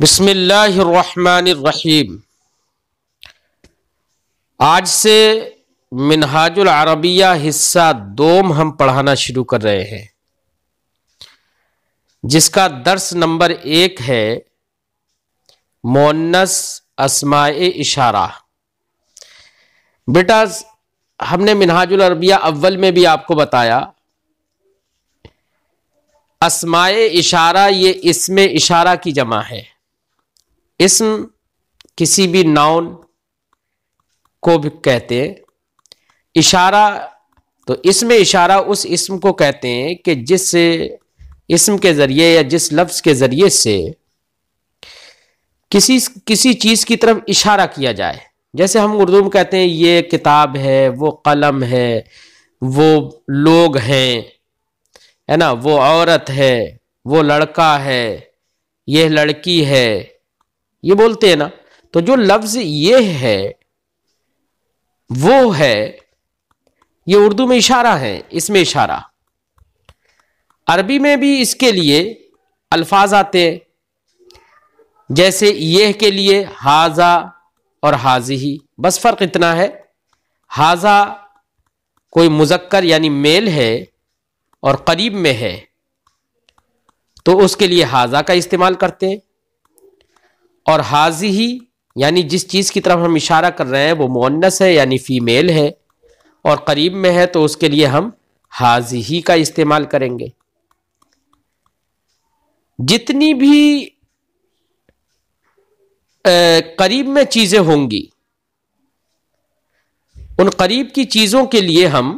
بسم اللہ الرحمن الرحیم۔ آج سے منہاج العربیہ حصہ دوم ہم پڑھانا شروع کر رہے ہیں، جس کا درس نمبر 1 ہے مؤنث اسماء اشارہ۔ بیٹا ہم نے منہاج العربیہ اول میں بھی آپ کو بتایا، اسماء اشارہ یہ اسم اشارہ کی جمع ہے۔ اسم کسی بھی ناؤن کو بھی کہتے ہیں، اشارہ تو اسم اشارہ اس اسم کو کہتے ہیں کہ جس اسم کے ذریعے یا جس لفظ کے ذریعے سے کسی چیز کی طرف اشارہ کیا جائے۔ جیسے ہم اردو میں کہتے ہیں یہ کتاب ہے، وہ قلم ہے، وہ لوگ ہیں، ہے نا، وہ عورت ہے، وہ لڑکا ہے، یہ لڑکی ہے، یہ بولتے ہیں نا۔ تو جو لفظ یہ ہے وہ ہے، یہ اردو میں اشارہ ہے، اس میں اشارہ۔ عربی میں بھی اس کے لیے الفاظ آتے ہیں، جیسے یہ کے لیے ہاذا اور ہاذہ، بس فرق اتنا ہے، ہاذا کوئی مذکر یعنی میل ہے اور قریب میں ہے تو اس کے لیے ہاذا کا استعمال کرتے ہیں، اور ہاذہ یعنی جس چیز کی طرف ہم اشارہ کر رہے ہیں وہ مؤنث ہے یعنی فیمیل ہے اور قریب میں ہے تو اس کے لیے ہم ہاذہ کا استعمال کریں گے۔ جتنی بھی قریب میں چیزیں ہوں گی ان قریب کی چیزوں کے لیے ہم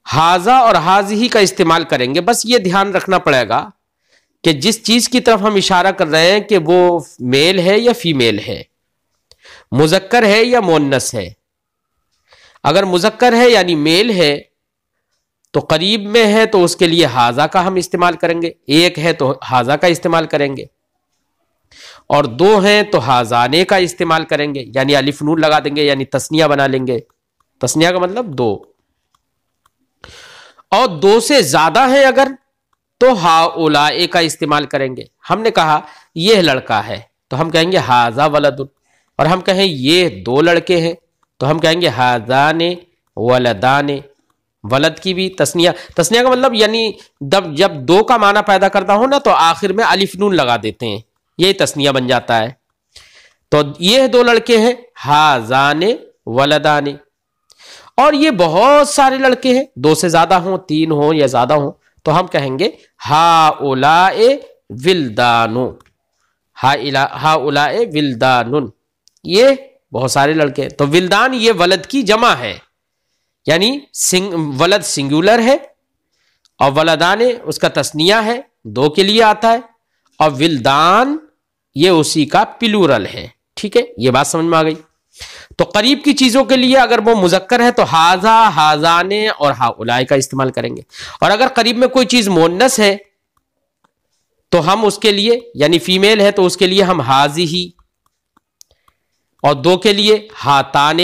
ہاذا اور ہاذہ کا استعمال کریں گے۔ بس یہ دھیان رکھنا پڑے گا کہ جس چیز کی طرف ہم اشارہ کر رہے ہیں کہ وہ میل ہے یا فیمیل ہے، مذکر ہے یا مؤنث ہے۔ اگر مذکر ہے یعنی میل ہے تو قریب میں ہے تو اس کے لیے ہاذا کا ہم استعمال کریں گے، ایک ہے تو ہاذا کا استعمال کریں گے، اور دو ہیں تو ہاذانے کا استعمال کریں گے، یعنی الف نون لگا دیں گے، یعنی تثنیہ بنا لیں گے۔ تثنیہ کا مطلب دو، اور دو سے زیادہ ہیں اگر تو ہؤلاء کا استعمال کریں گے۔ ہم نے کہا یہ لڑکا ہے تو ہم کہیں گے ھذا ولد، اور ہم کہیں یہ دو لڑکے ہیں تو ہم کہیں گے ھذان ولدان۔ ولد کی بھی تثنیہ کا مطلب یعنی جب دو کا معنی پیدا کرتا ہو نا تو آخر میں الف نون لگا دیتے ہیں، یہی تثنیہ بن جاتا ہے۔ تو یہ دو لڑکے ہیں ھذان ولدان، اور یہ بہت سارے لڑکے ہیں، دو سے زیادہ ہوں، تین ہوں یا زیادہ ہوں تو ہم کہیں گے ہؤلاء ولدان، ہؤلاء ولدان، یہ بہت سارے لڑکے ہیں۔ تو ولدان یہ ولد کی جمع ہے، یعنی ولد سنگولر ہے، اور ولدان اس کا تثنیہ ہے، دو کے لیے آتا ہے، اور ولدان یہ اسی کا پلورل ہے۔ ٹھیک ہے، یہ بات سمجھ میں آ گئی۔ تو قریب کی چیزوں کے لیے اگر وہ مذکر ہے تو ھذا، ھذان اور ہؤلاء کا استعمال کریں گے، اور اگر قریب میں کوئی چیز مؤنث ہے تو ہم اس کے لیے یعنی فیمیل ہے تو اس کے لیے ہم ھذہ، اور دو کے لیے ھاتان،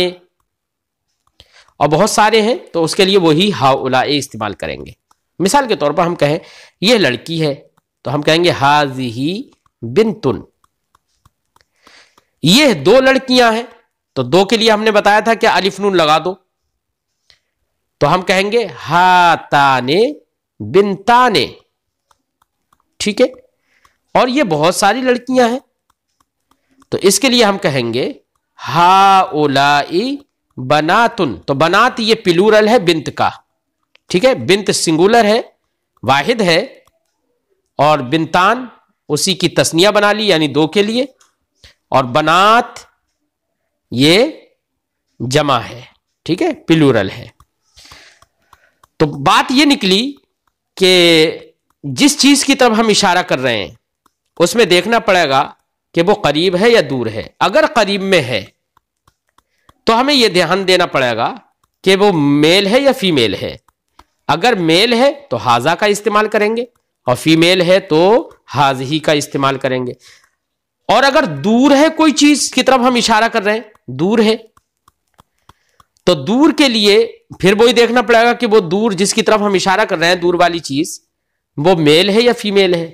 اور بہت سارے ہیں تو اس کے لیے وہی ہؤلاء استعمال کریں گے۔ مثال کے طور پر ہم کہیں یہ لڑکی ہے تو ہم کہیں گے ھذہ بنت، یہ دو لڑکیاں ہیں تو دو کے لیے ہم نے بتایا تھا کہ الف نون لگا دو، تو ہم کہیں گے ھاتان بنتان۔ ٹھیک ہے، اور یہ بہت ساری لڑکیاں ہیں تو اس کے لیے ہم کہیں گے ہؤلاء بنات، تو بنات یہ پلورل ہے بنت کا۔ ٹھیک ہے، بنت سنگولر ہے، واحد ہے، اور بنتان اسی کی تثنیہ بنا لی یعنی دو کے لیے، اور بنات یہ جمع ہے، ٹھیک ہے، پلورل ہے۔ تو بات یہ نکلی کہ جس چیز کی طرف ہم اشارہ کر رہے ہیں اس میں دیکھنا پڑے گا کہ وہ قریب ہے یا دور ہے۔ اگر قریب میں ہے تو ہمیں یہ دھیان دینا پڑے گا کہ وہ میل ہے یا فیمیل ہے۔ اگر میل ہے تو ھذا کا استعمال کریں گے، اور فیمیل ہے تو ھذہ کا استعمال کریں گے۔ اور اگر دور ہے کوئی چیز کی طرف ہم اشارہ کر رہے ہیں، دور ہے تو دور کے لیے پھر وہی دیکھنا پڑے گا کہ وہ دور جس کی طرف ہم اشارہ کر رہے ہیں، دور والی چیز، وہ میل ہے یا فیمیل ہے۔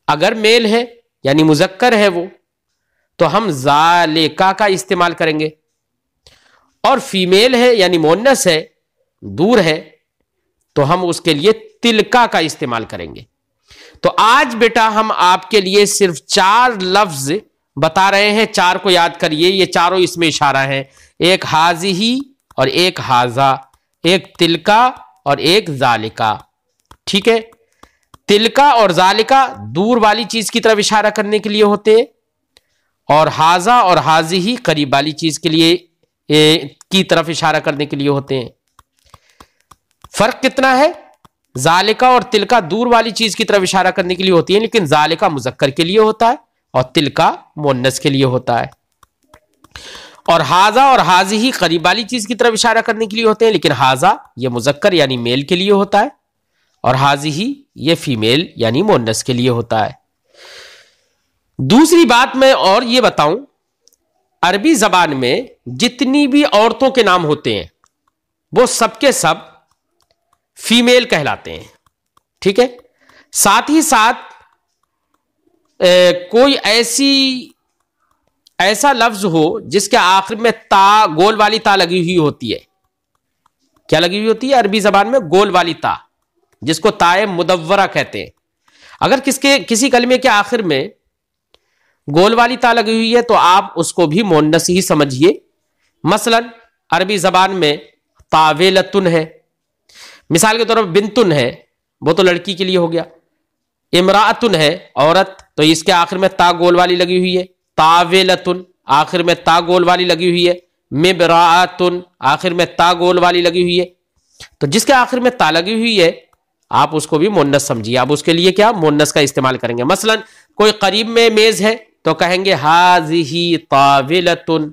اگر میل ہے یعنی مذکر ہے وہ، تو ہم ذالکا کا استعمال کریں گے، اور فیمیل ہے یعنی مونس ہے، دور ہے، تو ہم اس کے لیے تلکا کا استعمال کریں گے۔ تو آج بیٹا ہم آپ کے لیے صرف 4 لفظ بتا رہے ہیں، 4 کو یاد کریے، یہ چاروں اس میں اشارہ ہیں، ایک ہاذی اور ایک ہاذا، ایک تلکا اور ایک ذالکا، ٹھیک ہے۔ تلکا اور ذالکا دور والی چیز کی طرف اشارہ کرنے کے لیے ہوتے ہیں، اور ہاذا اور ہاذی قریب والی چیز کے لیے کی طرف اشارہ کرنے کے لیے ہوتے ہیں۔ فرق کتنا ہے؟ ذالکا اور تلکا دور والی چیز کی طرف اشارہ کرنے کے لیے ہوتی ہیں، لیکن ذالکا مذکر کے لیے ہوتا ہے اور تلکا مؤنث کے لیے ہوتا ہے، اور ہاذا اور ہاذی قریب والی چیز کی طرف اشارہ کرنے کے لیے ہوتے ہیں، لیکن ہاذا یہ مذکر یعنی میل کے لیے ہوتا ہے، اور ہاذی یہ فیمیل یعنی مؤنث کے لیے ہوتا ہے۔ دوسری بات میں اور یہ بتاؤں، عربی زبان میں جتنی بھی عورتوں کے نام ہوتے ہیں وہ سب کے سب فیمیل کہلاتے ہیں، ٹھیک ہے۔ ساتھ ہی ساتھ کوئی ایسا لفظ ہو جس کے آخر میں تا، گول والی تا لگی ہوئی ہوتی ہے، کیا لگی ہوئی ہوتی ہے عربی زبان میں؟ گول والی تا، جس کو تائے مدورہ کہتے ہیں۔ اگر کسی کلمے کے آخر میں گول والی تا لگی ہوئی ہے تو آپ اس کو بھی مؤنث ہی سمجھیے۔ مثلا عربی زبان میں طاولتن ہے، مثال کے طور پر بنتن ہے، وہ تو لڑکی کے لیے ہو گیا، امراتن ہے عورت، تو اس کے آخر میں تا گول والی لگی ہوئی ہے، طاولتن آخر میں تا گول والی لگی ہوئی ہے، مبراتن آخر میں تا گول والی لگی ہوئی ہے، تو جس کے آخر میں تا لگی ہوئی ہے آپ اس کو بھی مؤنث سمجھیے، آپ اس کے لیے کیا مؤنث کا استعمال کریں گے۔ مثلا کوئی قریب میں میز ہے تو کہیں گے ہاذہ طاولتن،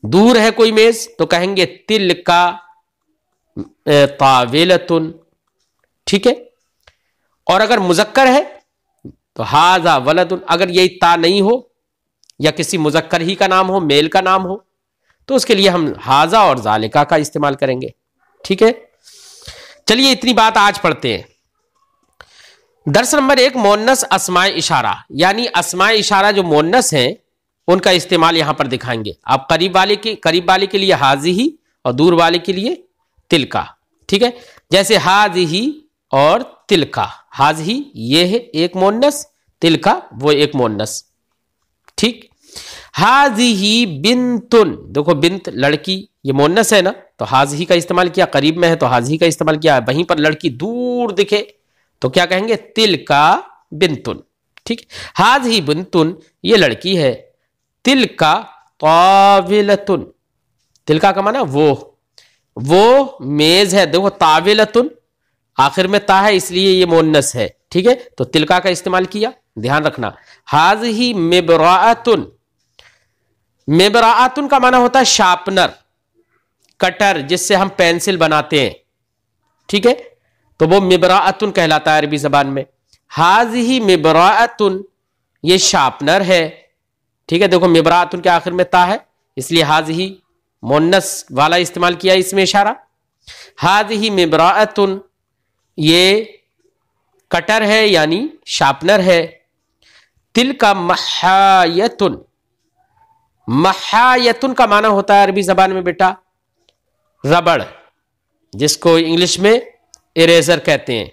دور ہے کوئی میز تو کہیں گے تلکا طاولتن، ٹھیک ہے۔ اور اگر مذکر ہے تو ہاذا ولدن، اگر یہی تا نہیں ہو یا کسی مذکر ہی کا نام ہو، میل کا نام ہو، تو اس کے لیے ہم ہاذا اور ذالکا کا استعمال کریں گے، ٹھیک ہے۔ چلیے اتنی بات آج پڑھتے ہیں۔ درس نمبر 1 مؤنث اسماء اشارہ، یعنی اسماء اشارہ جو مؤنث ہیں ان کا استعمال یہاں پر دکھائیں گے۔ آپ قریب والے کے لیے ہاذہ اور دور والے کے لیے تلکا، ٹھیک ہے۔ جیسے ہاذہ اور تلکا، ہاذہ یہ ہے ایک مؤنث، تلکا وہ ایک مؤنث، ٹھیک۔ ہاذہ بنتن، دیکھو بنت لڑکی یہ مؤنث ہے نا، تو ہاذہ کا استعمال کیا، قریب میں ہے تو ہاذہ کا استعمال کیا، وہیں پر لڑکی دور دکھے تو کیا کہیں گے، تلکا بنتن، ٹھیک۔ ہاذہ بنتن یہ لڑکی ہے، تلکا طاولتن، تلکا کا معنی وہ میز ہے، دیکھو طاولتن آخر میں تا ہے اس لیے یہ مؤنث ہے، ٹھیک ہے، تو تلکا کا استعمال کیا، دھیان رکھنا۔ ہاذہ مبراتن، مبراتن کا معنی ہوتا ہے شارپنر، کٹر جس سے ہم پینسل بناتے ہیں، ٹھیک ہے، تو وہ مبراتن کہلاتا ہے عربی زبان میں۔ ہاذہ مبراتن یہ شارپنر ہے، ٹھیک ہے، دیکھو مبراتن کے آخر میں تا ہے اس لیے ہاذہ مؤنث والا استعمال کیا اس میں اشارہ۔ ہاذہ مبراتن یہ کٹر ہے یعنی شارپنر ہے۔ تلکا محایتن، محایتن کا معنی ہوتا ہے عربی زبان میں بیٹا ربڑ، جس کو انگلش میں اریزر کہتے ہیں،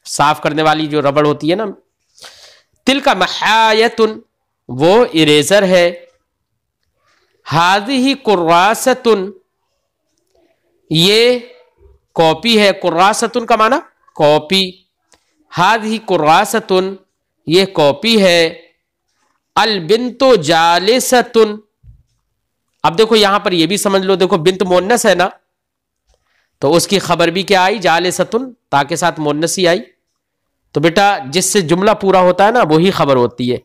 صاف کرنے والی جو ربڑ ہوتی ہے نا، تلکا محایتن وہ اریزر ہے۔ ہاذہ کراستن یہ کاپی ہے، کراستن کا معنی کاپی، ہاذہ کراستن یہ کاپی ہے۔ البنت جالستن، اب دیکھو یہاں پر یہ بھی سمجھ لو، دیکھو بنت مؤنث ہے نا، تو اس کی خبر بھی کیا آئی، جالستن، تا کے ساتھ مؤنث ہی آئی، تو بیٹا جس سے جملہ پورا ہوتا ہے نا وہی خبر ہوتی ہے۔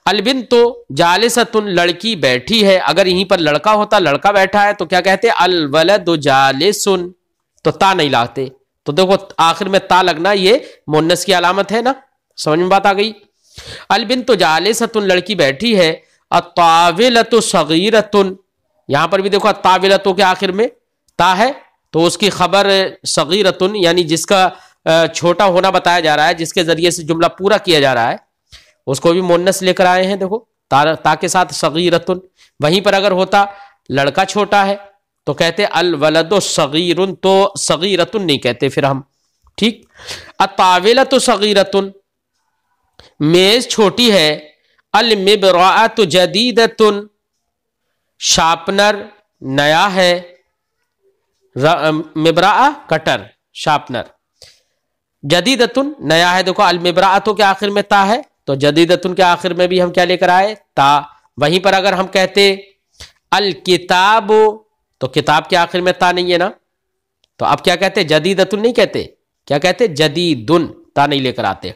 البنت جالستن لڑکی بیٹھی ہے، اگر یہیں پر لڑکا ہوتا لڑکا بیٹھا ہے تو کیا کہتے، الولد جالسن، تو تا نہیں لاتے، تو دیکھو آخر میں تا لگنا یہ مؤنث کی علامت ہے نا، سمجھ میں بات آ گئی۔ البنت جالستن لڑکی بیٹھی ہے۔ الطاولۃ صغیرۃ، یہاں پر بھی دیکھو الطاولۃ کے آخر میں تا ہے تو اس کی خبر صغیرۃ یعنی جس کا چھوٹا ہونا بتایا جا رہا ہے، جس کے ذریعے سے جملہ پورا کیا جا رہا ہے، اس کو بھی مونس لے کر آئے ہیں، دیکھو تا کے ساتھ صغیرتن. وہیں پر اگر ہوتا لڑکا چھوٹا ہے تو کہتے الولد صغیر، تو صغیرتن نہیں کہتے پھر ہم. ٹھیک. الطاولۃ صغیرتن، میز چھوٹی ہے. المبراۃ جدیدتن، شارپنر نیا ہے. مبراء کٹر، شارپنر. جدیدتن نیا ہے. دیکھو المبراۃ کے آخر میں تا ہے تو جدیدتن کے آخر میں بھی ہم کیا لے کر آئے؟ تا. وہیں پر اگر ہم کہتے الکتاب تو کتاب کے آخر میں تا نہیں ہے نا، تو اب کیا کہتے؟ جدیدتن نہیں کہتے، کیا کہتے؟ جدیدن، تا نہیں لے کر آتے.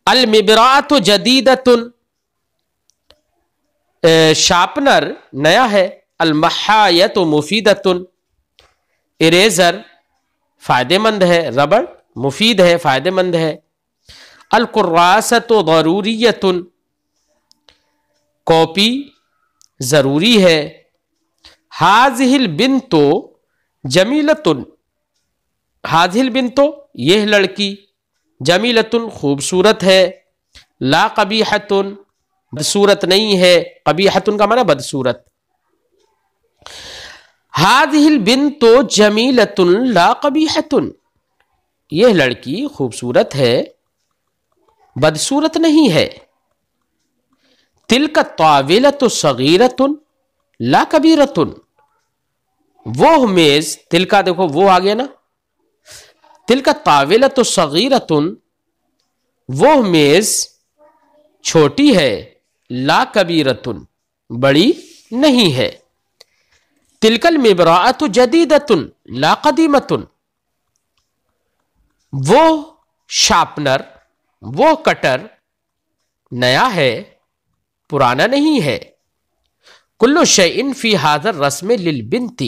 المبراۃ جدیدتن، شارپنر نیا ہے. المحایۃ مفیدتن، اریزر فائدے مند ہے، ربڑ مفید ہے، فائدے مند ہے. الکراسۃ ضروریۃ، کاپی ضروری ہے. ہاذہ البنت جمیلۃ، ہاذہ البنت یہ لڑکی، جمیلۃ خوبصورت ہے. لا قبیحۃ بدصورت نہیں ہے، قبیحۃ کا معنی بدصورت. ہاذہ البنت جمیلۃ لا قبیحۃ، یہ لڑکی خوبصورت ہے، بدصورت نہیں ہے. تلک الطاولۃ صغیرۃ لا کبیرۃ، وہ میز، تلکا دیکھو وہ آ گیا نا، تلک الطاولۃ صغیرۃ، وہ میز چھوٹی ہے. لا کبیرۃ بڑی نہیں ہے. تلک المبراۃ جدیدۃ لا قدیمۃ، وہ شارپنر، وہ کٹر نیا ہے، پرانا نہیں ہے. کل شیء فی ھذا الرسم للبنت،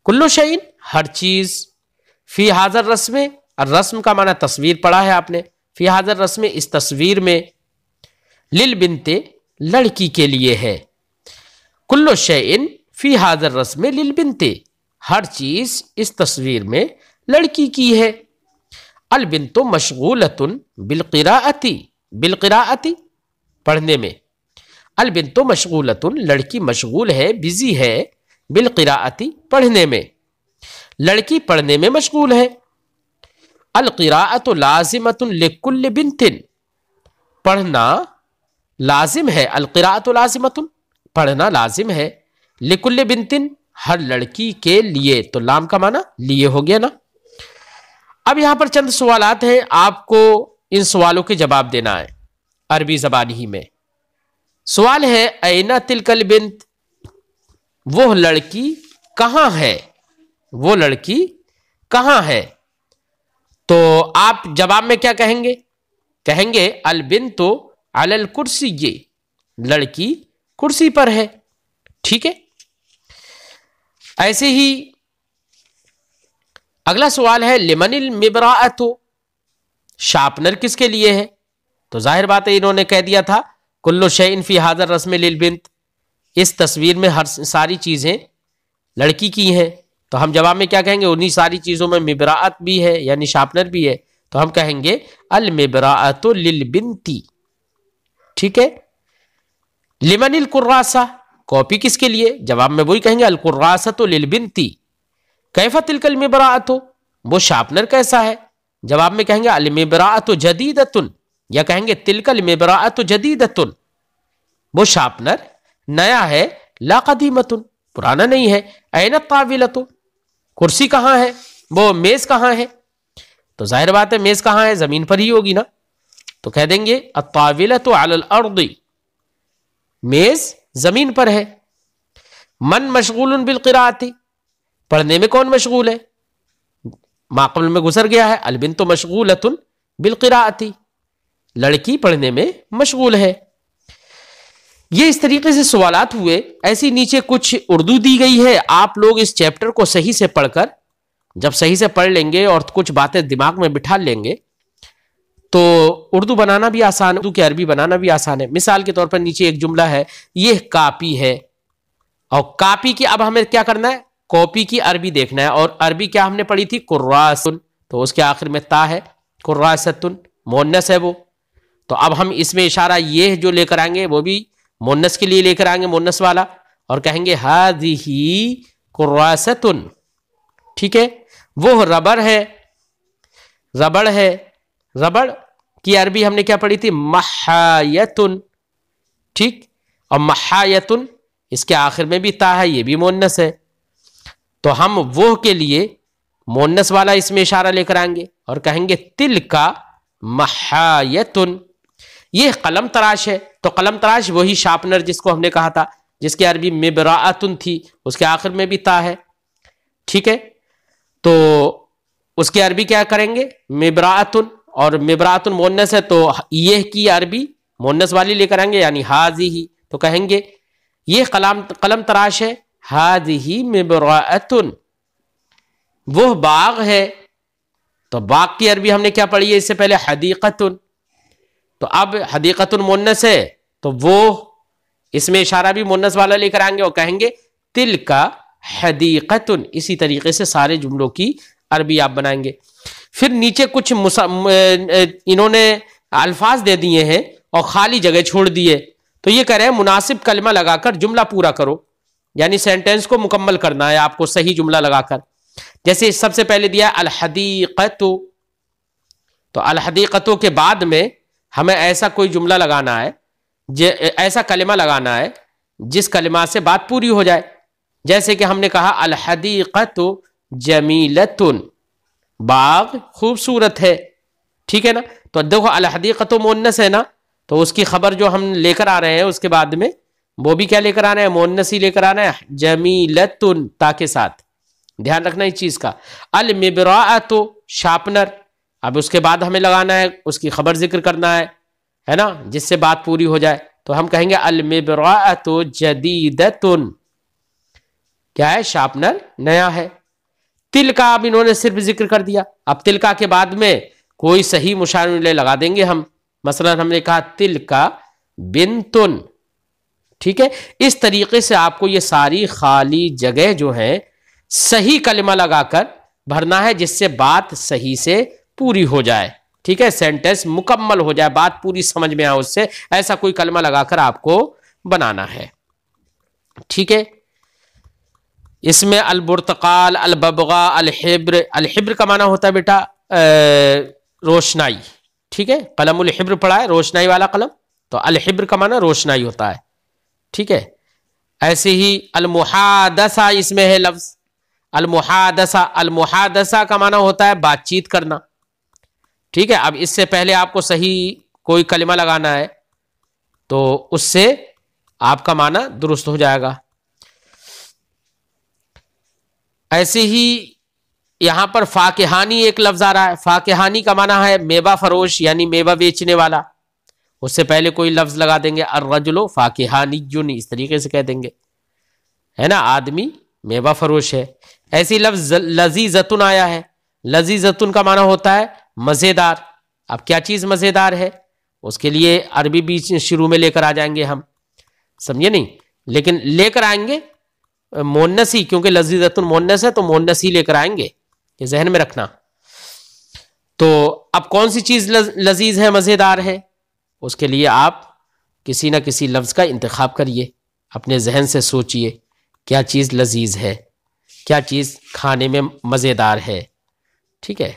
کل شیء ہر چیز، فی ھذا الرسم، الرسم کا معنی تصویر پڑھا ہے آپ نے، فی ھذا الرسم اس تصویر میں، للبنت لڑکی کے لیے ہے. کل شیء فی ھذا الرسم للبنت، ہر چیز اس تصویر میں لڑکی کی ہے. البنت مشغولۃ بالقراءۃ، بالقراءۃ پڑھنے میں. البنت مشغولۃ لڑکی مشغول ہے، بزی ہے. بالقراءۃ پڑھنے میں، لڑکی پڑھنے میں مشغول ہے. القراءۃ لازمۃ لکل بنت، پڑھنا لازم ہے. القراءۃ لازمۃ پڑھنا لازم ہے. لکل بنت ہر لڑکی کے لیے، تو لام کا معنی لیے ہو گیا نا. اب یہاں پر چند سوالات ہیں، آپ کو ان سوالوں کے جواب دینا ہے عربی زبان ہی میں. سوال ہے این تلک البنت، وہ لڑکی کہاں ہے؟ وہ لڑکی کہاں ہے؟ تو آپ جواب میں کیا کہیں گے؟ کہیں گے البنت علی الکرسی، لڑکی کرسی پر ہے. ٹھیک ہے. ایسے ہی اگلا سوال ہے لمن المبراۃ، شارپنر کس کے لیے ہے؟ تو ظاہر بات ہے انہوں نے کہہ دیا تھا کل شیء فی ھذا الرسم للبنت، اس تصویر میں ہر ساری چیزیں لڑکی کی ہیں. تو ہم جواب میں کیا کہیں گے؟ انہی ساری چیزوں میں مبراۃ بھی ہے، یعنی شارپنر بھی ہے، تو ہم کہیں گے المبراۃ للبنت. ٹھیک ہے. لمن الکراسہ، کاپی کس کے لیے؟ جواب میں وہی کہیں گے الکراسۃ للبنت. کیف تلک المبراۃ، وہ شارپنر کیسا ہے؟ جواب میں کہیں گے المبراۃ جدیدۃ، یا کہیں گے تلک المبراۃ جدیدۃ، وہ شارپنر نیا ہے. لا قدیمۃ پرانا نہیں ہے. این الطاولۃ، کرسی کہاں ہے؟ وہ میز کہاں ہے؟ تو ظاہر بات ہے میز کہاں ہے؟ زمین پر ہی ہوگی نا. تو کہہ دیں گے الطاولۃ علی الارض، میز زمین پر ہے. من مشغول بالقراءۃ، پڑھنے میں کون مشغول ہے؟ ماقبل میں گزر گیا ہے البنت مشغولۃ بالقراءۃ، لڑکی پڑھنے میں مشغول ہے. یہ اس طریقے سے سوالات ہوئے. ایسی نیچے کچھ اردو دی گئی ہے. آپ لوگ اس چیپٹر کو صحیح سے پڑھ کر جب صحیح سے پڑھ لیں گے اور کچھ باتیں دماغ میں بٹھا لیں گے تو اردو بنانا بھی آسان ہے، اردو کی عربی بنانا بھی آسان ہے. مثال کے طور پر نیچے ایک جملہ ہے، یہ کاپی ہے، اور کاپی کی اب ہمیں کیا کرنا ہے؟ کاپی کی عربی دیکھنا ہے. اور عربی کیا ہم نے پڑھی تھی؟ کراس، تو اس کے آخر میں تا ہے، کراستن. مونس ہے وہ. تو اب ہم اس میں اشارہ یہ جو لے کر آئیں گے وہ بھی مونس کے لیے لے کر آئیں گے, مونس والا, اور کہیں گے ہذہ کراسۃ. ٹھیک ہے, وہ ربڑ ہے, ربڑ ہے. ربڑ کی عربی ہم نے کیا پڑھی تھی؟ محایۃ. ٹھیک, اور محایۃ اس کے آخر میں بھی تا ہے, یہ بھی مونس ہے. تو ہم وہ کے لیے مونس والا اس میں اشارہ لے کر آئیں گے اور کہیں گے تلک محایۃ. یہ قلم تراش ہے. تو قلم تراش وہی شارپنر جس کو ہم نے کہا تھا, جس کی عربی مبراۃ تھی, اس کے آخر میں بھی تا ہے. ٹھیک ہے, تو اس کی عربی کیا کریں گے؟ مبراۃ, اور مبراۃ مونس ہے تو یہ کی عربی مونس والی لے کر آئیں گے, یعنی ہذہ. تو کہیں گے یہ قلم تراش ہے, ہذہ مبراۃ, وہ باغ ہے. تو باغ کی عربی ہم نے کیا پڑھی ہے اس سے پہلے؟ حدیقۃ. تو اب حدیقۃ مونس ہے تو وہ اس میں اشارہ بھی مونس والا لے کر آئیں گے اور کہیں گے تلک حدیقۃ. اسی طریقے سے سارے جملوں کی عربی آپ بنائیں گے. پھر نیچے کچھ انہوں نے الفاظ دے دیے ہیں اور خالی جگہ چھوڑ دیے. تو یہ کہہ رہے ہیں مناسب کلمہ لگا کر جملہ پورا کرو, یعنی سینٹینس کو مکمل کرنا ہے آپ کو صحیح جملہ لگا کر. جیسے سب سے پہلے دیا الحدیقۃ, تو الحدیقتوں کے بعد میں ہمیں ایسا کوئی جملہ لگانا ہے, ایسا کلمہ لگانا ہے جس کلمہ سے بات پوری ہو جائے. جیسے کہ ہم نے کہا الحدیقۃ جمیلۃ, باغ خوبصورت ہے. ٹھیک ہے نا, تو دیکھو الحدیقۃ مونس ہے نا, تو اس کی خبر جو ہم لے کر آ رہے ہیں اس کے بعد میں وہ بھی کیا لے کر آ رہے ہیں؟ مونس ہی لے کر آ رہے ہیں, جمیلۃ تا کے ساتھ. دھیان رکھنا اس چیز کا. المبراۃ شارپنر, اب اس کے بعد ہمیں لگانا ہے, اس کی خبر ذکر کرنا ہے نا, جس سے بات پوری ہو جائے. تو ہم کہیں گے المبراۃ جدیدۃ, کیا ہے؟ شارپنر نیا ہے. تلکا اب انہوں نے صرف ذکر کر دیا. اب تلکا کے بعد میں کوئی صحیح مشار لے لگا دیں گے ہم. مثلا ہم نے کہا تلکا بنتن. ٹھیک ہے, اس طریقے سے آپ کو یہ ساری خالی جگہ جو ہے صحیح کلمہ لگا کر بھرنا ہے, جس سے بات صحیح سے پوری ہو جائے. ٹھیک ہے, سینٹینس مکمل ہو جائے, بات پوری سمجھ میں آئے اس سے, ایسا کوئی کلمہ لگا کر آپ کو بنانا ہے. ٹھیک ہے, اس میں البرتقال, الببغاء, الحبر. الحبر کا معنی ہوتا ہے بیٹا روشنائی. ٹھیک ہے, قلم الحبر پڑھا ہے, روشنائی والا قلم, تو الحبر کا معنی روشنائی ہوتا ہے. ٹھیک ہے, ایسے ہی المحادثہ اس میں ہے لفظ المحادثہ. المحادثہ کا معنی ہوتا ہے بات چیت کرنا. ٹھیک ہے, اب اس سے پہلے آپ کو صحیح کوئی کلمہ لگانا ہے تو اس سے آپ کا معنی درست ہو جائے گا. ایسے ہی یہاں پر فاکہانی ایک لفظ آ رہا ہے. فاکہانی کا معنی ہے میوہ فروش, یعنی میوہ بیچنے والا. اس سے پہلے کوئی لفظ لگا دیں گے الرجل فاکہانی, اس طریقے سے کہہ دیں گے, ہے نا, آدمی میوہ فروش ہے. ایسی لفظ لذیذتن آیا ہے. لذیذتن کا معنی ہوتا ہے مزیدار. اب کیا چیز مزیدار ہے اس کے لیے عربی بھی شروع میں لے کر آ جائیں گے ہم, سمجھے نہیں, لیکن لے کر آئیں گے مونس ہی, کیونکہ لذیذتن مونس ہے تو مونس ہی لے کر آئیں گے, یہ ذہن میں رکھنا. تو اب کون سی چیز لذیذ ہے, مزیدار ہے, اس کے لیے آپ کسی نہ کسی لفظ کا انتخاب کریے, اپنے ذہن سے سوچئے کیا چیز لذیذ ہے, کیا چیز کھانے میں مزیدار ہے. ٹھیک ہے.